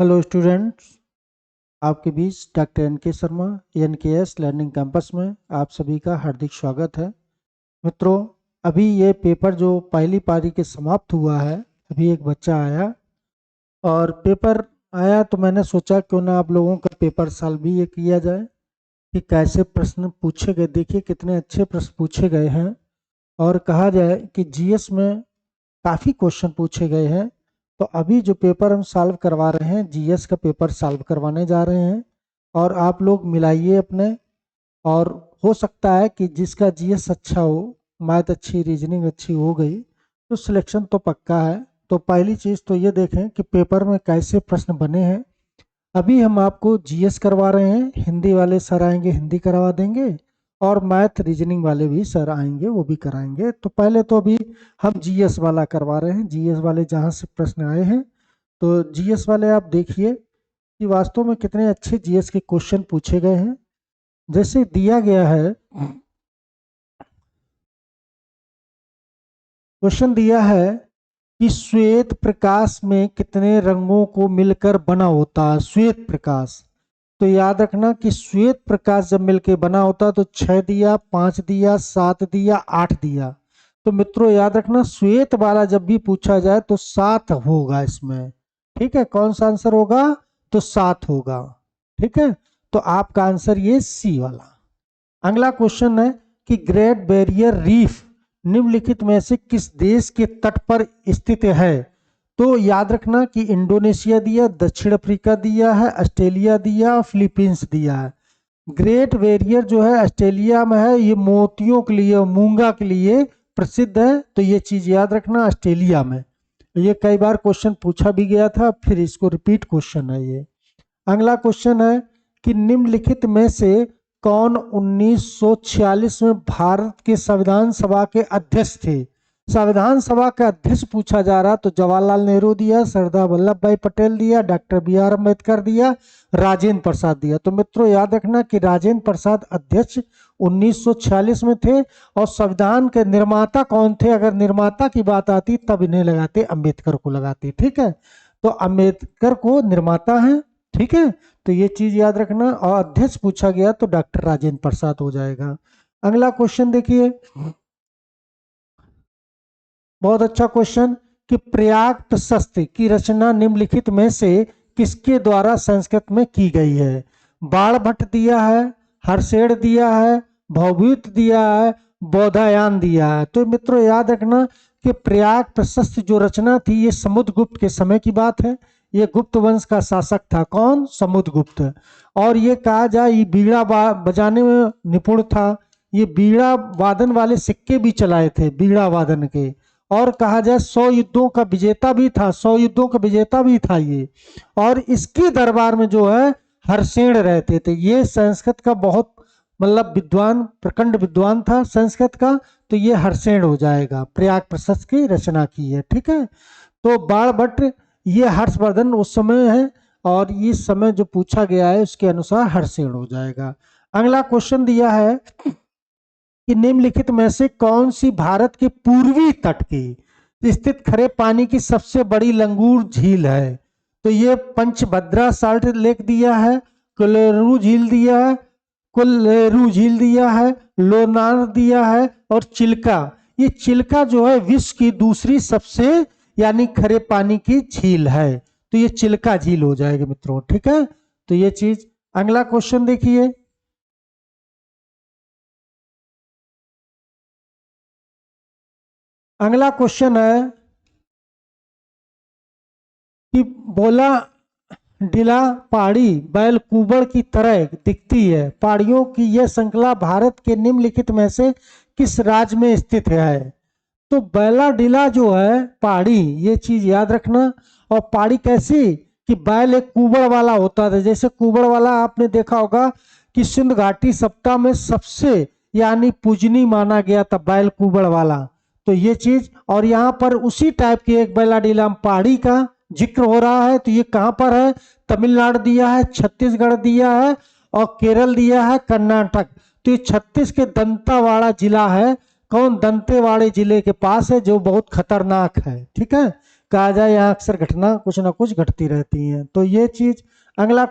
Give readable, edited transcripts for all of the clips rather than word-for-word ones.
Hello students, आपके बीच doctor N के Sharma NKS learning campus में आप सभी का हार्दिक स्वागत है। मित्रों, अभी ये पेपर जो पहली पारी के समाप्त हुआ है, अभी एक बच्चा आया और पेपर आया तो मैंने सोचा क्यों ना आप लोगों का पेपर सॉल्व भी ये किया जाए कि कैसे प्रश्न पूछे गए। देखिए कितने अच्छे प्रश्न पूछे गए हैं और कहा जाए कि GS में काफ़ी क्वेश्चन पूछे गए हैं। तो अभी जो पेपर हम सॉल्व करवा रहे हैं, GS का पेपर सॉल्व करवाने जा रहे हैं और आप लोग मिलाइए अपने। और हो सकता है कि जिसका GS अच्छा हो, मैथ अच्छी, रीजनिंग अच्छी हो गई तो सिलेक्शन तो पक्का है। तो पहली चीज़ तो ये देखें कि पेपर में कैसे प्रश्न बने हैं। अभी हम आपको GS करवा रहे हैं, हिंदी वाले सर आएंगे हिंदी करवा देंगे और मैथ रीजनिंग वाले भी सर आएंगे वो भी कराएंगे। तो पहले तो अभी हम GS वाला करवा रहे हैं। GS वाले जहाँ से प्रश्न आए हैं तो GS वाले आप देखिए कि वास्तव में कितने अच्छे GS के क्वेश्चन पूछे गए हैं। जैसे दिया गया है, क्वेश्चन दिया है कि श्वेत प्रकाश में कितने रंगों को मिलकर बना होता है श्वेत प्रकाश। तो याद रखना कि श्वेत प्रकाश जब मिलकर बना होता है तो 6 दिया, 5 दिया, 7 दिया, 8 दिया। तो मित्रों याद रखना श्वेत वाला जब भी पूछा जाए तो 7 होगा इसमें। ठीक है, कौन सा आंसर होगा? तो 7 होगा। ठीक है, तो आपका आंसर ये C वाला। अगला क्वेश्चन है कि ग्रेट बैरियर रीफ निम्नलिखित में से किस देश के तट पर स्थित है? तो याद रखना कि इंडोनेशिया दिया, दक्षिण अफ्रीका दिया है, ऑस्ट्रेलिया दिया, फिलीपींस दिया है। ग्रेट बैरियर जो है ऑस्ट्रेलिया में है, ये मोतियों के लिए, मूंगा के लिए प्रसिद्ध है। तो ये चीज याद रखना, ऑस्ट्रेलिया में। ये कई बार क्वेश्चन पूछा भी गया था, फिर इसको रिपीट क्वेश्चन है ये। अगला क्वेश्चन है कि निम्नलिखित में से कौन 1946 में भारत के संविधान सभा के अध्यक्ष थे? संविधान सभा का अध्यक्ष पूछा जा रहा तो जवाहरलाल नेहरू दिया, सरदार वल्लभ भाई पटेल दिया, डॉक्टर BR अम्बेडकर दिया, राजेंद्र प्रसाद दिया। तो मित्रों याद रखना कि राजेंद्र प्रसाद अध्यक्ष 1946 में थे। और संविधान के निर्माता कौन थे? अगर निर्माता की बात आती तब इन्हें लगाते, अम्बेडकर को लगाते। ठीक है, तो अम्बेडकर को निर्माता है। ठीक है, तो ये चीज याद रखना। और अध्यक्ष पूछा गया तो डॉक्टर राजेंद्र प्रसाद हो जाएगा। अगला क्वेश्चन देखिए, बहुत अच्छा क्वेश्चन कि प्रयाग प्रशस्ति की रचना निम्नलिखित में से किसके द्वारा संस्कृत में की गई है? बाणभट्ट दिया है, हर्षेण दिया है, भौभूत दिया है, बौधायन दिया है। तो मित्रों याद रखना कि प्रयाग प्रशस्ति जो रचना थी ये समुद्रगुप्त के समय की बात है। ये गुप्त वंश का शासक था। कौन? समुद्रगुप्त। और ये कहा जाए ये बीड़ा बजाने में निपुण था। ये बीड़ा वादन वाले सिक्के भी चलाए थे, बीड़ा वादन के। और कहा जाए 100 युद्धों का विजेता भी था, 100 युद्धों का विजेता भी था ये। और इसके दरबार में जो है हर्षेण रहते थे। ये संस्कृत का बहुत मतलब विद्वान, प्रखंड विद्वान था संस्कृत का। तो ये हर्षेण हो जाएगा, प्रयाग प्रशस्ति की रचना की है। ठीक है, तो बाणभट्ट ये हर्षवर्धन उस समय है और इस समय जो पूछा गया है उसके अनुसार हर्षेण हो जाएगा। अगला क्वेश्चन दिया है कि निम्नलिखित में से कौन सी भारत के पूर्वी तट की स्थित खरे पानी की सबसे बड़ी लंगूर झील है? तो ये पंचभद्रा साल्ट लेक दिया है, कोलेरू झील दिया है, कोलेरू झील दिया है, लोनार दिया है और चिल्का। ये चिल्का जो है विश्व की दूसरी सबसे यानी खरे पानी की झील है। तो ये चिल्का झील हो जाएगी मित्रों। ठीक है, तो ये चीज। अगला क्वेश्चन देखिए, अगला क्वेश्चन है कि बोला डिला पहाड़ी बैल कुबड़ की तरह दिखती है। पहाड़ियों की यह श्रृंखला भारत के निम्नलिखित में से किस राज्य में स्थित है? तो बैला डिला जो है पहाड़ी, ये चीज याद रखना। और पहाड़ी कैसी कि बैल एक कुबड़ वाला होता था। जैसे कुबड़ वाला आपने देखा होगा कि सिंध घाटी सप्ताह में सबसे यानी पूजनीय माना गया था बैल कुबड़ वाला। तो ये चीज। और यहाँ पर उसी टाइप की एक बैला डिला पहाड़ी का जिक्र हो रहा है। तो ये कहाँ पर है? तमिलनाडु दिया है, छत्तीसगढ़ दिया है और केरल दिया है, कर्नाटक। तो ये छत्तीस के दंतेवाड़ा जिला है। कौन? दंतेवाड़े जिले के पास है, जो बहुत खतरनाक है। ठीक है, कहा जाए यहाँ अक्सर घटना कुछ ना कुछ घटती रहती है। तो ये चीज। अगला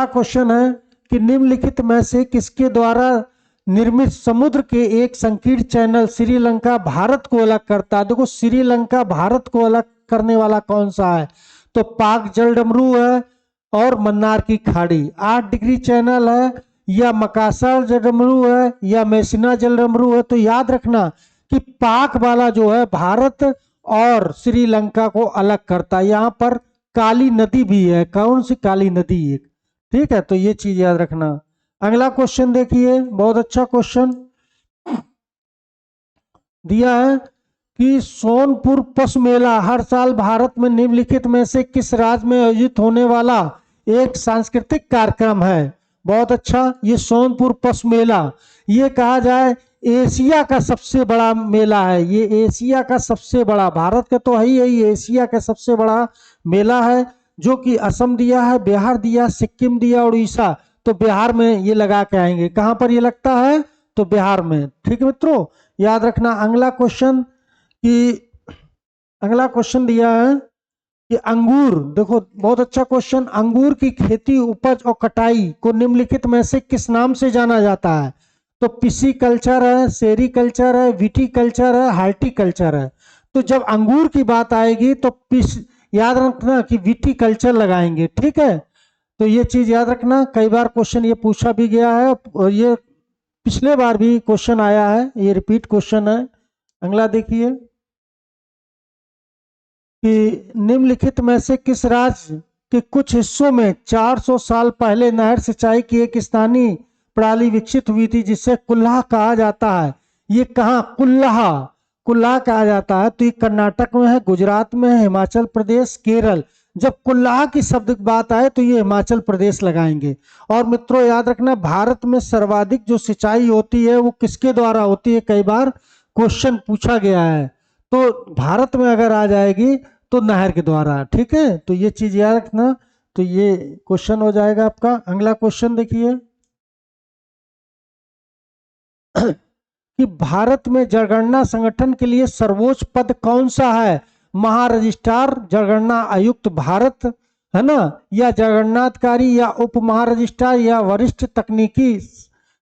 क्वेश्चन है कि निम्नलिखित में से किसके द्वारा निर्मित समुद्र के एक संकीर्ण चैनल श्रीलंका भारत को अलग करता है। देखो श्रीलंका भारत को अलग करने वाला कौन सा है, तो पाक जलडमरू है और मन्नार की खाड़ी। 8 डिग्री चैनल है, या मकासर जलडमरू है, या मेसिना जलडमरू है। तो याद रखना कि पाक वाला जो है भारत और श्रीलंका को अलग करता है। यहाँ पर काली नदी भी है, कौन सी काली नदी एक, ठीक है। तो ये चीज याद रखना। अगला क्वेश्चन देखिए, बहुत अच्छा क्वेश्चन दिया है कि सोनपुर पशु मेला हर साल भारत में निम्नलिखित में से किस राज्य में आयोजित होने वाला एक सांस्कृतिक कार्यक्रम है। बहुत अच्छा, ये सोनपुर पशु मेला, ये कहा जाए एशिया का सबसे बड़ा मेला है। ये एशिया का सबसे बड़ा, भारत का तो है ही, एशिया का सबसे बड़ा मेला है, जो कि असम दिया है, बिहार दिया, सिक्किम दिया, उड़ीसा। तो बिहार में ये लगा के आएंगे। कहाँ पर ये लगता है, तो बिहार में, ठीक है मित्रों, याद रखना। अगला क्वेश्चन दिया है कि अंगूर, देखो बहुत अच्छा क्वेश्चन, अंगूर की खेती, उपज और कटाई को निम्नलिखित में से किस नाम से जाना जाता है। तो पिसीकल्चर है, सेरीकल्चर है, विटीकल्चर है, हार्टिकल्चर है। तो जब अंगूर की बात आएगी तो याद रखना कि विटीकल्चर लगाएंगे, ठीक है। तो ये चीज याद रखना, कई बार क्वेश्चन ये पूछा भी गया है और ये पिछले बार भी क्वेश्चन आया है, ये रिपीट क्वेश्चन है। अगला देखिए कि निम्नलिखित में से किस राज्य के कुछ हिस्सों में 400 साल पहले नहर सिंचाई की एक स्थानीय प्रणाली विकसित हुई थी, जिसे कुल्लाह कहा जाता है। ये कहाँ, कुल्लाह कहा जाता है। तो ये कर्नाटक में है, गुजरात में है, हिमाचल प्रदेश, केरल। जब कुल्लाह की शब्द की बात आए तो ये हिमाचल प्रदेश लगाएंगे। और मित्रों याद रखना, भारत में सर्वाधिक जो सिंचाई होती है वो किसके द्वारा होती है, कई बार क्वेश्चन पूछा गया है। तो भारत में अगर आ जाएगी तो नहर के द्वारा, ठीक है। तो ये चीज याद रखना। तो ये क्वेश्चन हो जाएगा आपका। अगला क्वेश्चन देखिए कि भारत में जनगणना संगठन के लिए सर्वोच्च पद कौन सा है। महारजिस्ट्रार, जनगणना आयुक्त भारत, है ना, या जनगणनाधिकारी, या उप महारजिस्ट्रार, या वरिष्ठ तकनीकी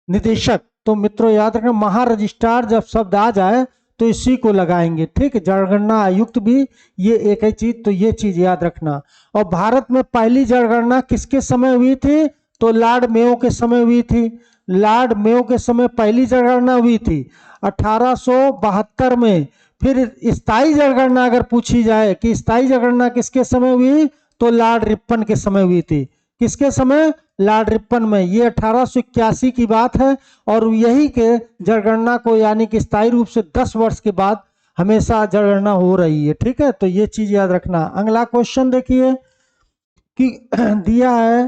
निदेशक। तो मित्रों याद रखना, महारजिस्ट्रार जब शब्द आ जाए तो इसी को लगाएंगे, ठीक है। जनगणना आयुक्त भी ये एक ही चीज, तो ये चीज याद रखना। और भारत में पहली जनगणना किसके समय हुई थी, तो लॉर्ड मेयो के समय हुई थी। लॉर्ड मेयो के समय पहली जनगणना हुई थी 1872 में। फिर स्थायी जनगणना अगर पूछी जाए कि स्थायी जनगणना किसके समय हुई, तो लॉर्ड रिपन के समय हुई थी। किसके समय, लॉर्ड रिपन में। ये 1881 की बात है। और यही के जनगणना को यानी कि स्थायी रूप से 10 वर्ष के बाद हमेशा जनगणना हो रही है, ठीक है। तो ये चीज याद रखना। अगला क्वेश्चन देखिए कि दिया है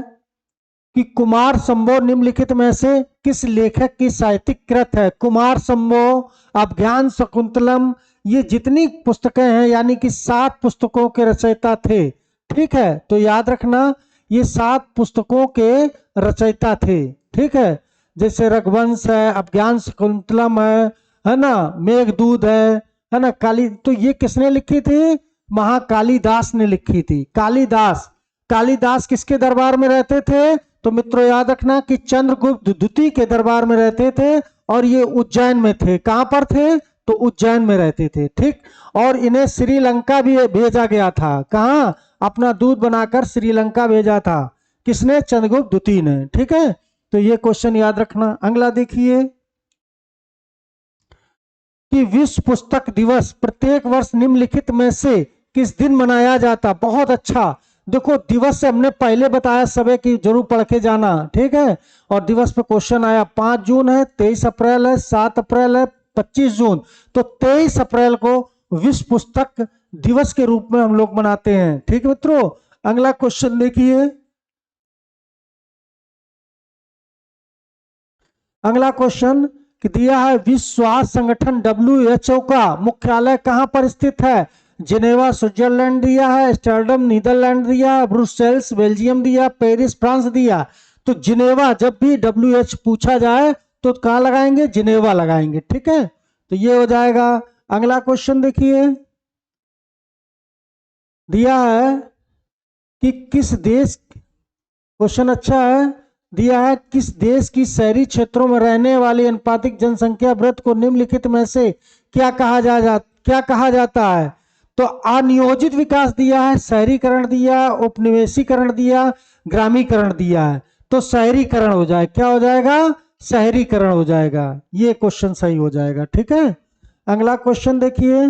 कि कुमार संभव निम्नलिखित में से किस लेखक की साहित्यिक कृत है। कुमार संभव, अभिज्ञान शकुंतलम, ये जितनी पुस्तकें हैं यानी कि 7 पुस्तकों के रचयिता थे, ठीक है। तो याद रखना ये 7 पुस्तकों के रचयिता थे, ठीक है। जैसे रघुवंश है, अभिज्ञान शकुंतलम है ना, मेघदूत है ना, काली, तो ये किसने लिखी थी, महाकालीदास ने लिखी थी। कालीदास किसके दरबार में रहते थे, तो मित्रों याद रखना कि चंद्रगुप्त द्वितीय के दरबार में रहते थे। और ये उज्जैन में थे। कहां पर थे, तो उज्जैन में रहते थे, ठीक। और इन्हें श्रीलंका भी भेजा गया था। कहां, अपना दूध बनाकर श्रीलंका भेजा था। किसने, चंद्रगुप्त द्वितीय ने, ठीक है। तो ये क्वेश्चन याद रखना। अगला देखिए कि विश्व पुस्तक दिवस प्रत्येक वर्ष निम्नलिखित में से किस दिन मनाया जाता। बहुत अच्छा, देखो दिवस से हमने पहले बताया, सबे की जरूर पढ़ के जाना, ठीक है। और दिवस पे क्वेश्चन आया, 5 जून है, 23 अप्रैल है, 7 अप्रैल है, 25 जून। तो 23 अप्रैल को विश्व पुस्तक दिवस के रूप में हम लोग मनाते हैं, ठीक है मित्रों। अगला क्वेश्चन देखिए, अगला क्वेश्चन दिया है विश्व स्वास्थ्य संगठन WHO का मुख्यालय कहां पर स्थित है। जिनेवा स्विट्जरलैंड दिया है, एम्स्टर्डम नीदरलैंड दिया है, ब्रुसेल्स बेल्जियम दिया, पेरिस फ्रांस दिया। तो जिनेवा, जब भी WHO पूछा जाए तो कहां लगाएंगे, जिनेवा लगाएंगे, ठीक है। तो ये हो जाएगा। अगला क्वेश्चन देखिए, दिया है कि किस देश, क्वेश्चन अच्छा है, दिया है किस देश की शहरी क्षेत्रों में रहने वाली अनुपातिक जनसंख्या वृद्धि को निम्नलिखित में से क्या कहा जाता है। तो अनियोजित विकास दिया है, शहरीकरण दिया, उपनिवेशीकरण दिया, ग्रामीकरण दिया है। तो शहरीकरण हो जाए, क्या हो जाएगा, शहरीकरण हो जाएगा, ये क्वेश्चन सही हो जाएगा। ठीक है, अगला क्वेश्चन देखिए,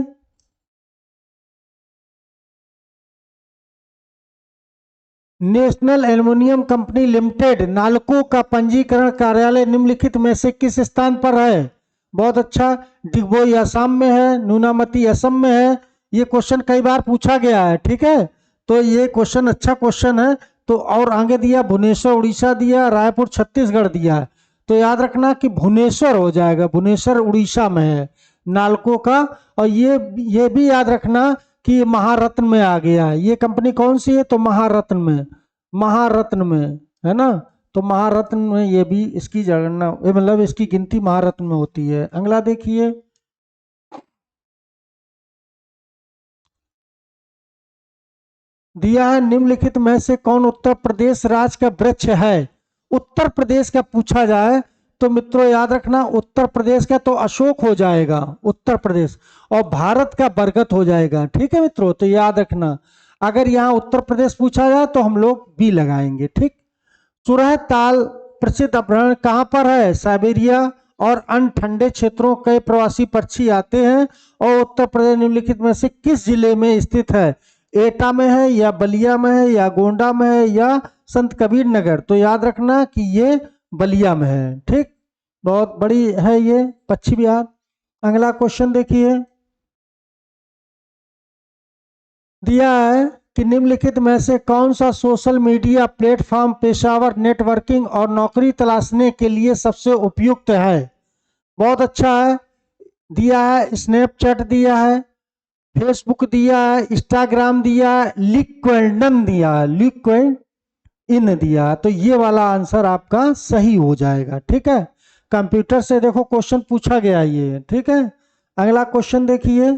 national aluminium company limited NALCO का पंजीकरण कार्यालय निम्नलिखित में से किस स्थान पर है। बहुत अच्छा, डिगबोई असम में है, नूनामती असम में है। ये क्वेश्चन कई बार पूछा गया है। ठीक है, तो ये क्वेश्चन अच्छा क्वेश्चन है। तो और आगे दिया भुवनेश्वर उड़ीसा दिया, रायपुर छत्तीसगढ़ दिया है। तो याद रखना कि भुवनेश्वर हो जाएगा, भुवनेश्वर उड़ीसा में है नालको का। और ये भी याद रखना कि ये महारत्न में आ गया है। ये कंपनी कौन सी है, तो महारत्न में, महारत्न में है ना। तो महारत्न में ये भी इसकी गणना, मतलब इसकी गिनती महारत्न में होती है। अगला देखिए, दिया है निम्नलिखित में से कौन उत्तर प्रदेश राज्य का वृक्ष है। उत्तर प्रदेश का पूछा जाए तो मित्रों याद रखना, उत्तर प्रदेश का तो अशोक हो जाएगा, उत्तर प्रदेश, और भारत का बरगद हो जाएगा। ठीक है मित्रों, तो याद रखना, अगर यहाँ उत्तर प्रदेश पूछा जाए तो हम लोग बी लगाएंगे। ठीक, सुरह ताल प्रसिद्ध अभयारण्य कहाँ पर है, साइबेरिया और अन्य ठंडे क्षेत्रों के प्रवासी पक्षी आते हैं। और उत्तर प्रदेश निम्नलिखित में से किस जिले में स्थित है, एटा में है या बलिया में है या गोंडा में है या संत कबीर नगर। तो याद रखना कि ये बलिया में है। ठीक, बहुत बड़ी है ये पश्चिम बिहार। अगला क्वेश्चन देखिए, दिया है कि निम्नलिखित में से कौन सा social media platform Peshawar networking और नौकरी तलाशने के लिए सबसे उपयुक्त है। बहुत अच्छा है, दिया है स्नैपचैट दिया है, फेसबुक दिया है, इंस्टाग्राम दिया है, लिंक्डइन दिया है, लिंक्डइन दिया है। तो ये वाला आंसर आपका सही हो जाएगा। ठीक है, कंप्यूटर से देखो क्वेश्चन पूछा गया ये। ठीक है, अगला क्वेश्चन देखिए,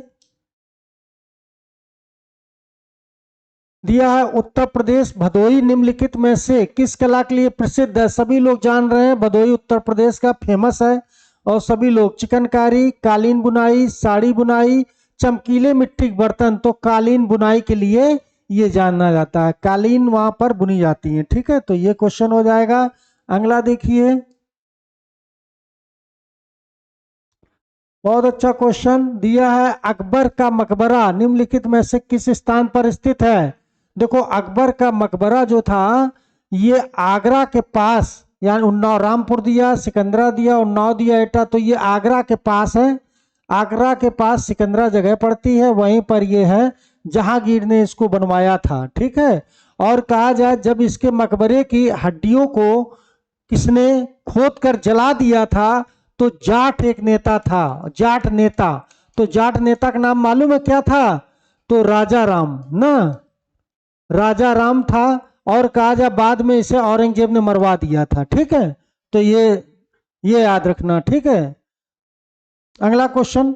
दिया है उत्तर प्रदेश भदोही निम्नलिखित में से किस कला के लिए प्रसिद्ध है। सभी लोग जान रहे हैं भदोही उत्तर प्रदेश का फेमस है, और सभी लोग चिकनकारी, कालीन बुनाई, साड़ी बुनाई, चमकीले मिट्टी के बर्तन। तो कालीन बुनाई के लिए ये जाना जाता है, कालीन वहां पर बुनी जाती है। ठीक है, तो ये क्वेश्चन हो जाएगा। अगला देखिए, बहुत अच्छा क्वेश्चन, दिया है अकबर का मकबरा निम्नलिखित में से किस स्थान पर स्थित है। देखो अकबर का मकबरा जो था ये आगरा के पास, यानी उन्नाव, रामपुर दिया, सिकंदरा दिया, उन्नाव दिया, एटा। तो ये आगरा के पास है, आगरा के पास सिकंदरा जगह पड़ती है, वहीं पर ये है, जहांगीर ने इसको बनवाया था। ठीक है, और कहा जाए जब इसके मकबरे की हड्डियों को किसने खोद कर जला दिया था, तो जाट एक नेता था, जाट नेता। तो जाट नेता का नाम मालूम है क्या था, तो राजा राम ना, राजा राम था। और कहा जाए बाद में इसे औरंगजेब ने मरवा दिया था। ठीक है, तो ये याद रखना। ठीक है, अगला क्वेश्चन,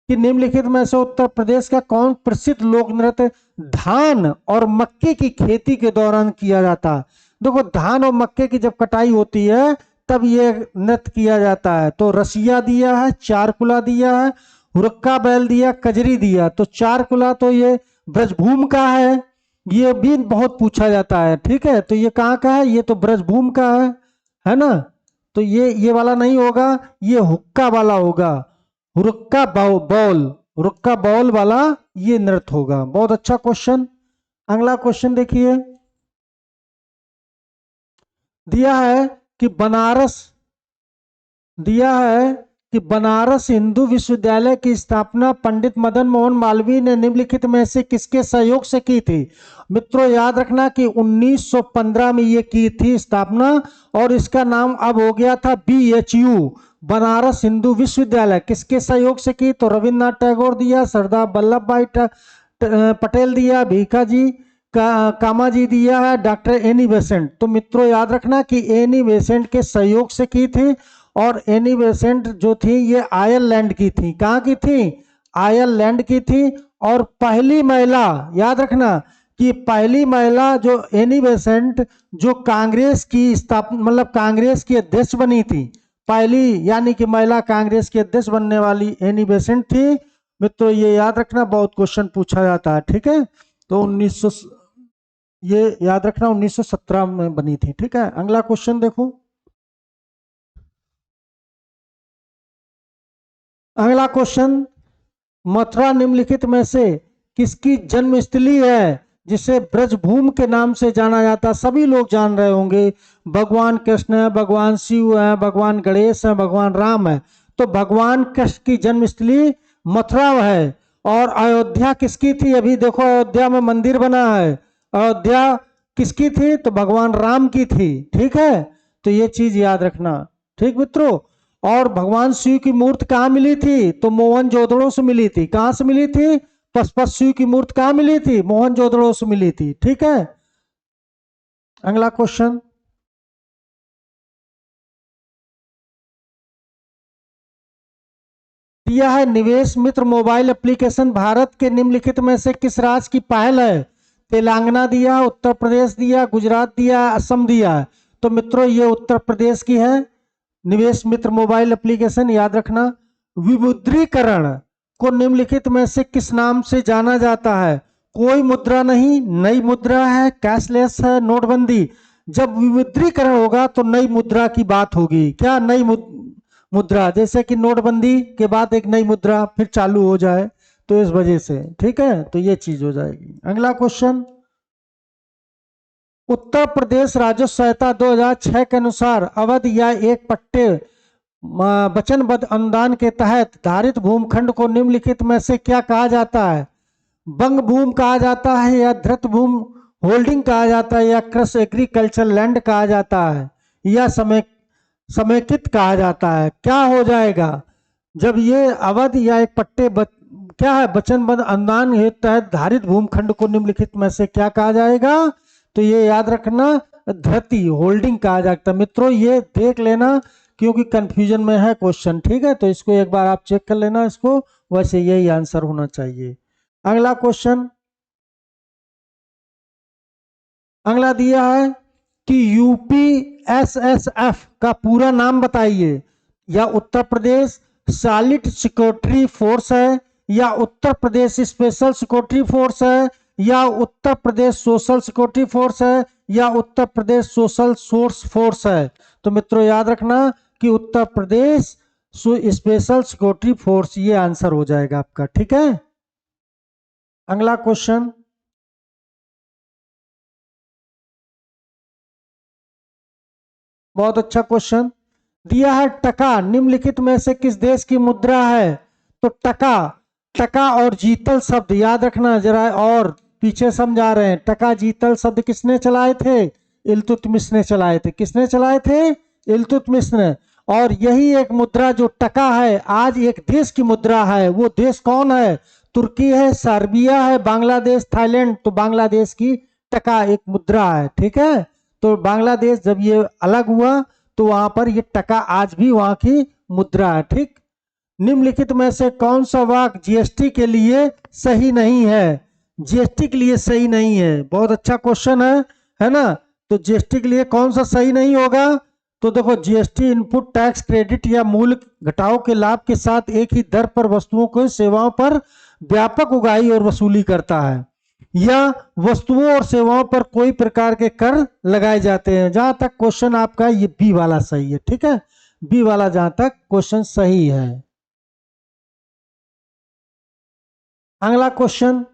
कि निम्नलिखित में से उत्तर प्रदेश का कौन प्रसिद्ध लोक नृत्य धान और मक्के की खेती के दौरान किया जाता है। देखो धान और मक्के की जब कटाई होती है तब ये नृत्य किया जाता है। तो रसिया दिया है, चारकुला दिया है, हुरक्का बैल दिया, कजरी दिया। तो चारकुला तो ये ब्रजभूमि का है, ये भी बहुत पूछा जाता है। ठीक है, तो ये कहाँ का है, ये तो ब्रजभूमि का है ना। तो ये वाला नहीं होगा, ये हुक्का वाला होगा, हुरक्का बौल, हुरक्का बौल वाला ये नृत्य होगा। बहुत अच्छा क्वेश्चन। अगला क्वेश्चन देखिए, दिया है कि बनारस हिंदू विश्वविद्यालय की स्थापना पंडित मदन मोहन मालवीय ने निम्नलिखित में से किसके सहयोग से की थी। मित्रों याद रखना कि 1915 में ये की थी स्थापना, और इसका नाम अब हो गया था BHU, बनारस हिंदू विश्वविद्यालय। किसके सहयोग से की, तो रविन्द्रनाथ टैगोर दिया, सरदार वल्लभ भाई पटेल दिया, भीखाजी कामाजी दिया है, डॉक्टर एनी बेसेंट। तो मित्रों याद रखना कि एनी बेसेंट के सहयोग से की थी, और एनी बेसेंट जो थी ये आयरलैंड की थी। कहाँ की थी? आयरलैंड की थी। और पहली महिला, याद रखना कि पहली महिला जो एनी बेसेंट, जो कांग्रेस की स्थापना, मतलब कांग्रेस की अध्यक्ष बनी थी, पहली यानी कि महिला कांग्रेस की अध्यक्ष बनने वाली एनी बेसेंट थी। मित्रों ये याद रखना, बहुत क्वेश्चन पूछा जाता है, ठीक है। तो 1900, ये याद रखना 1917 में बनी थी, ठीक है। अगला क्वेश्चन देखो। अगला क्वेश्चन, मथुरा निम्नलिखित में से किसकी जन्मस्थली है जिसे ब्रजभूमि के नाम से जाना जाता है? सभी लोग जान रहे होंगे, भगवान कृष्ण है, भगवान शिव है, भगवान गणेश है, भगवान राम है। तो भगवान कृष्ण की जन्मस्थली मथुरा है। और अयोध्या किसकी थी? अभी देखो अयोध्या में मंदिर बना है, अयोध्या किसकी थी? तो भगवान राम की थी, ठीक है। तो ये चीज याद रखना, ठीक मित्रों। और भगवान शिव की मूर्ति कहाँ मिली थी? तो मोहनजोदड़ो से मिली थी। कहाँ से मिली थी? पशुपति शिव की मूर्ति कहाँ मिली थी? मोहनजोदड़ो से मिली थी, ठीक है। अगला क्वेश्चन, दिया है निवेश मित्र मोबाइल एप्लीकेशन भारत के निम्नलिखित में से किस राज्य की पहल है? तेलंगाना दिया, उत्तर प्रदेश दिया, गुजरात दिया, असम दिया। तो मित्रों ये उत्तर प्रदेश की है निवेश मित्र मोबाइल एप्लीकेशन, याद रखना। विमुद्रीकरण को निम्नलिखित में से किस नाम से जाना जाता है? कोई मुद्रा नहीं, नई मुद्रा है, कैशलेस है, नोटबंदी। जब विमुद्रीकरण होगा तो नई मुद्रा की बात होगी। क्या नई मुद्रा? जैसे कि नोटबंदी के बाद एक नई मुद्रा फिर चालू हो जाए, तो इस वजह से, ठीक है। तो ये चीज हो जाएगी। अगला क्वेश्चन, उत्तर प्रदेश राजस्व संहिता 2006 के अनुसार अवध या एक पट्टे वचनबद्ध अनुदान के तहत धारित भूखंड को निम्नलिखित में से क्या कहा जाता है? बंग भूमि कहा जाता है, या धृत भूमि होल्डिंग कहा जाता है, या क्रस एग्रीकल्चर लैंड कहा जाता है, या समेकित कहा जाता है? क्या हो जाएगा जब ये अवध या एक पट्टे क्या है? वचनबद्ध अनुदान के तहत धारित भूखंड को निम्नलिखित में से क्या कहा जाएगा? तो ये याद रखना, धृति होल्डिंग कहा जाता है। मित्रों ये देख लेना क्योंकि कंफ्यूजन में है क्वेश्चन, ठीक है। तो इसको एक बार आप चेक कर लेना इसको, वैसे यही आंसर होना चाहिए। अगला क्वेश्चन, अगला दिया है कि यूपीएसएसएफ का पूरा नाम बताइए। या Uttar Pradesh solid security force है, या Uttar Pradesh special security force है, या Uttar Pradesh social security force है, या Uttar Pradesh social source force है? तो मित्रों याद रखना कि Uttar Pradesh special security force, ये आंसर हो जाएगा आपका, ठीक है। अगला क्वेश्चन, बहुत अच्छा क्वेश्चन दिया है, टका निम्नलिखित में से किस देश की मुद्रा है? तो टका, टका और जीतल शब्द याद रखना जरा, और पीछे समझा रहे हैं। टका जीतल शब्द किसने चलाए थे? इल्तुतमिश ने चलाए थे। किसने चलाए थे? इल्तुतमिश ने। और यही एक मुद्रा जो टका है आज एक देश की मुद्रा है। वो देश कौन है? तुर्की है, सर्बिया है, बांग्लादेश, थाईलैंड। तो बांग्लादेश की टका एक मुद्रा है, ठीक है। तो बांग्लादेश जब ये अलग हुआ तो वहां पर ये टका आज भी वहां की मुद्रा है, ठीक। निम्नलिखित में से कौन सा वाक्य जीएसटी के लिए सही नहीं है? जीएसटी के लिए सही नहीं है, बहुत अच्छा क्वेश्चन है ना। तो जीएसटी के लिए कौन सा सही नहीं होगा? तो देखो, जीएसटी इनपुट टैक्स क्रेडिट या मूल्य घटाव के लाभ के साथ एक ही दर पर वस्तुओं को सेवाओं पर व्यापक उगाही और वसूली करता है, या वस्तुओं और सेवाओं पर कोई प्रकार के कर लगाए जाते हैं। जहां तक क्वेश्चन आपका ये बी वाला सही है, ठीक है। बी वाला जहां तक क्वेश्चन सही है। अगला क्वेश्चन,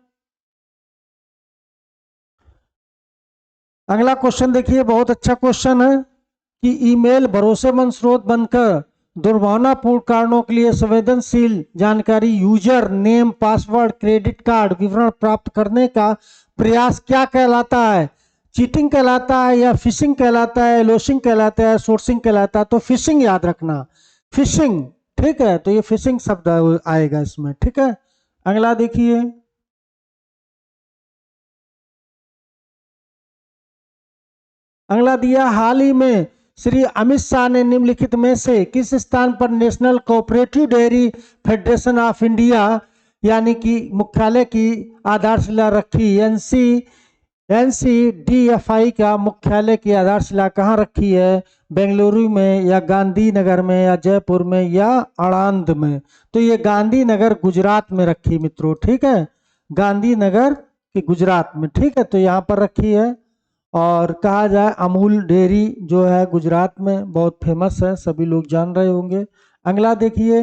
अगला क्वेश्चन देखिए, बहुत अच्छा क्वेश्चन है कि ईमेल भरोसेमंद स्रोत बनकर दुर्भावनापूर्ण कारणों के लिए संवेदनशील जानकारी, user name, password, credit card विवरण प्राप्त करने का प्रयास क्या कहलाता है? चीटिंग कहलाता है, या फिशिंग कहलाता है, लोशिंग कहलाता है, सोर्सिंग कहलाता है? तो फिशिंग याद रखना, फिशिंग, ठीक है। तो ये फिशिंग शब्द आएगा इसमें, ठीक है। अगला देखिए, अगला दिया हाल ही में श्री अमित शाह ने निम्नलिखित में से किस स्थान पर national cooperative dairy federation of India यानी कि मुख्यालय की आधारशिला रखी? एनसीडीएफआई का मुख्यालय की आधारशिला कहाँ रखी है? बेंगलुरु में या गांधीनगर में या जयपुर में या आणंद में? तो ये गांधीनगर गुजरात में रखी मित्रों, ठीक है, गांधीनगर के गुजरात में, ठीक है, तो यहाँ पर रखी है। और कहा जाए अमूल डेयरी जो है गुजरात में बहुत फेमस है, सभी लोग जान रहे होंगे। अगला देखिए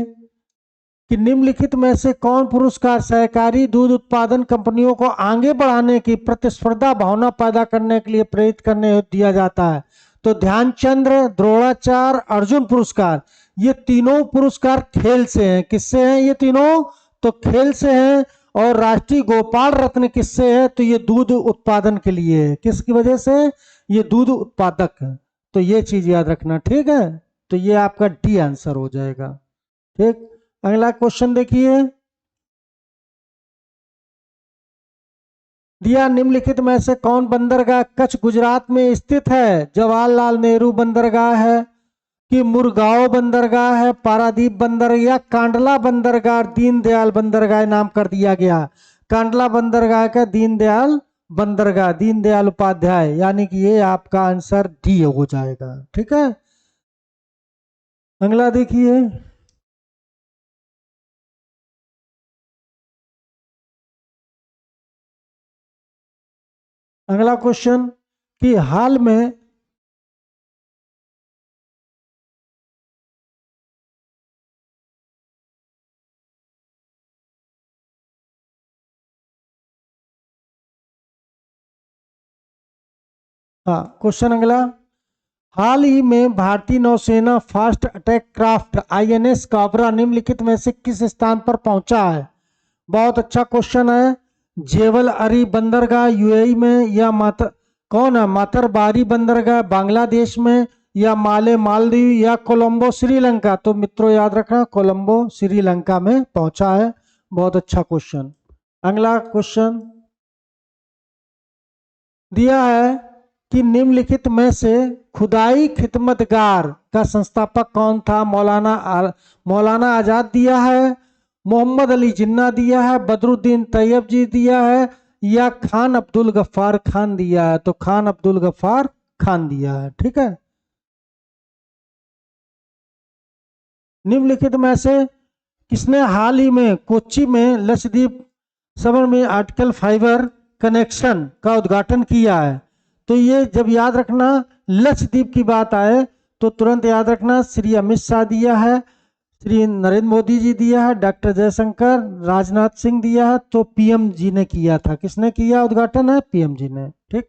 कि निम्नलिखित में से कौन पुरस्कार सहकारी दूध उत्पादन कंपनियों को आगे बढ़ाने की प्रतिस्पर्धा भावना पैदा करने के लिए प्रेरित करने दिया जाता है? तो ध्यानचंद्र, द्रोणाचार्य, अर्जुन पुरस्कार। ये तीनों पुरस्कार खेल से हैं। किससे हैं ये तीनों? तो खेल से हैं। और राष्ट्रीय गोपाल रत्न किससे है? तो ये दूध उत्पादन के लिए है। किसकी वजह से? ये दूध उत्पादक है। तो ये चीज याद रखना, ठीक है। तो ये आपका डी आंसर हो जाएगा, ठीक। अगला क्वेश्चन देखिए, दिया निम्नलिखित में से कौन बंदरगाह कच्छ गुजरात में स्थित है? जवाहरलाल नेहरू बंदरगाह है कि मुरगांव बंदरगाह है, पारादीप बंदरगाह या कांडला बंदरगाह? दीनदयाल बंदरगाह नाम कर दिया गया। कांडला बंदरगाह का दीनदयाल बंदरगाह, दीनदयाल उपाध्याय, यानी कि ये आपका आंसर डी हो जाएगा, ठीक है। अगला देखिए, अगला क्वेश्चन कि हाल में क्वेश्चन अगला, हाल ही में भारतीय नौसेना fast attack craft INS Kabra निम्नलिखित में से किस स्थान पर पहुंचा है? बहुत अच्छा क्वेश्चन है। जेवल अरी बंदरगाह यूएई में या कौन है? मातरबारी बंदरगाह बांग्लादेश में या माले मालदीव या कोलंबो श्रीलंका? तो मित्रों याद रखना कोलंबो श्रीलंका में पहुंचा है। बहुत अच्छा क्वेश्चन। अगला क्वेश्चन दिया है कि निम्नलिखित में से खुदाई खिदमतगार का संस्थापक कौन था? मौलाना आजाद दिया है, मोहम्मद अली जिन्ना दिया है, बदरुद्दीन तैयब जी दिया है या खान अब्दुल गफ्फार खान दिया है? तो खान अब्दुल गफ्फार खान दिया है, ठीक है। निम्नलिखित में से किसने हाल ही में कोच्चि में लक्षद्वीप समर में आर्टिकल फाइबर कनेक्शन का उद्घाटन किया है? तो ये जब याद रखना लक्षद्वीप की बात आए तो तुरंत याद रखना श्री अमित शाह दिया है, श्री नरेंद्र मोदी जी दिया है, डॉक्टर जयशंकर, राजनाथ सिंह दिया है, तो पीएम जी ने किया था। किसने किया उद्घाटन? है पीएम जी ने, ठीक।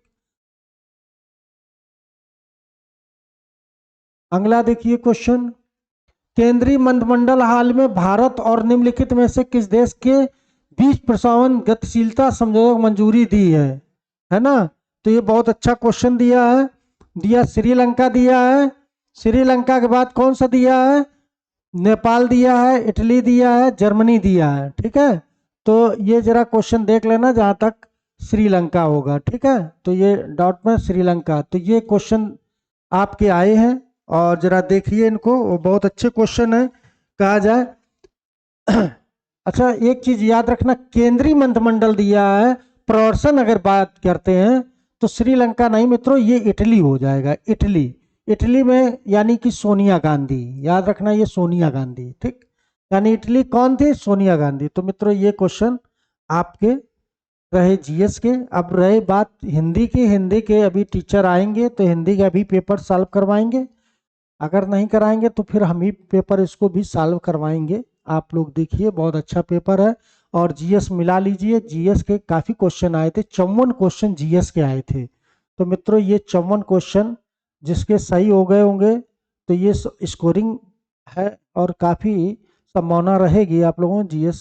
अगला देखिए क्वेश्चन, केंद्रीय मंत्रिमंडल हाल में भारत और निम्नलिखित में से किस देश के बीच प्रशासन गतिशीलता समझौते को मंजूरी दी है ना? तो ये बहुत अच्छा क्वेश्चन दिया है। दिया श्रीलंका दिया है, श्रीलंका के बाद कौन सा दिया है? नेपाल दिया है, इटली दिया है, जर्मनी दिया है, ठीक है। तो ये जरा क्वेश्चन देख लेना जहां तक श्रीलंका होगा, ठीक है। तो ये डॉट में श्रीलंका, तो ये क्वेश्चन आपके आए हैं और जरा देखिए इनको, वो बहुत अच्छे क्वेश्चन है कहा जाए। अच्छा एक चीज याद रखना, केंद्रीय मंत्रिमंडल दिया है, प्रवर्सन अगर बात करते हैं तो श्रीलंका नहीं मित्रों, ये इटली हो जाएगा। इटली, इटली में यानी कि सोनिया गांधी, याद रखना ये सोनिया गांधी, ठीक। यानी इटली कौन थी? सोनिया गांधी। तो मित्रों ये क्वेश्चन आपके रहे जीएस के। अब रहे बात हिंदी की, हिंदी के अभी टीचर आएंगे तो हिंदी का भी पेपर सॉल्व करवाएंगे, अगर नहीं कराएंगे तो फिर हम ही पेपर इसको भी सॉल्व करवाएंगे। आप लोग देखिए बहुत अच्छा पेपर है। और जीएस मिला लीजिए, जीएस के काफी क्वेश्चन आए थे, 54 क्वेश्चन जीएस के आए थे। तो मित्रों ये 54 क्वेश्चन जिसके सही हो गए होंगे तो ये स्कोरिंग है और काफी संभावना रहेगी आप लोगों जीएस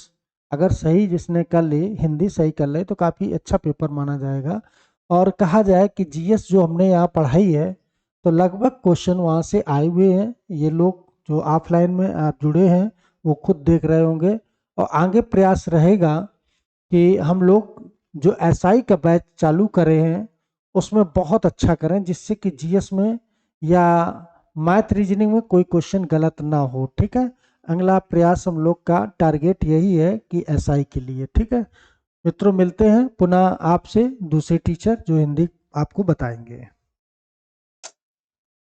अगर सही जिसने कर ली, हिंदी सही कर ले तो काफी अच्छा पेपर माना जाएगा। और कहा जाए कि जीएस जो हमने यहाँ पढ़ाई है तो लगभग क्वेश्चन वहाँ से आए हुए हैं। ये लोग जो ऑफलाइन में आप जुड़े हैं वो खुद देख रहे होंगे। और आगे प्रयास रहेगा कि हम लोग जो एसआई का बैच चालू करे हैं उसमें बहुत अच्छा करें, जिससे कि जीएस में या मैथ रीजनिंग में कोई क्वेश्चन गलत ना हो। ठीक है, अगला प्रयास हम लोग का टारगेट यही है कि एसआई के लिए। ठीक है मित्रों, मिलते हैं पुनः आपसे दूसरे टीचर जो हिंदी आपको बताएंगे।